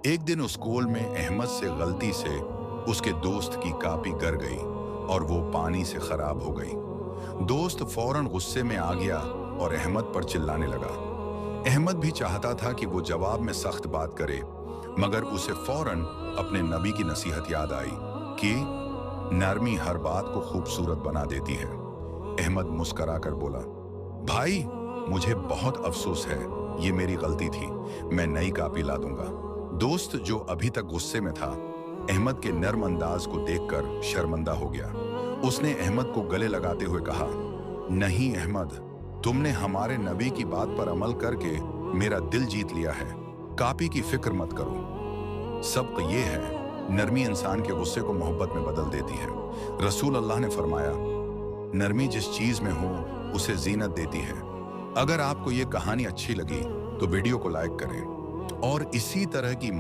एक दिन स्कूल में अहमद से गलती से उसके दोस्त की कॉपी गिर गई और वो पानी से खराब हो गई। दोस्त फौरन गुस्से में आ गया और अहमद पर चिल्लाने लगा। अहमद भी चाहता था कि वो जवाब में सख्त बात करे, मगर उसे फौरन अपने नबी की नसीहत याद आई कि नरमी हर बात को खूबसूरत बना देती है। अहमद मुस्कराकर बोला, भाई मुझे बहुत अफसोस है, ये मेरी गलती थी, मैं नई कॉपी ला दूंगा। दोस्त जो अभी तक गुस्से में था, अहमद के नर्म अंदाज को देखकर शर्मिंदा हो गया। उसने अहमद को गले लगाते हुए कहा, नहीं अहमद, तुमने हमारे नबी की बात पर अमल करके मेरा दिल जीत लिया है, कॉपी की फिक्र मत करो। सबक ये है, नरमी इंसान के गुस्से को मोहब्बत में बदल देती है। रसूल अल्लाह ने फरमाया, नरमी जिस चीज में हो उसे जीनत देती है। अगर आपको ये कहानी अच्छी लगी तो वीडियो को लाइक करें और इसी तरह की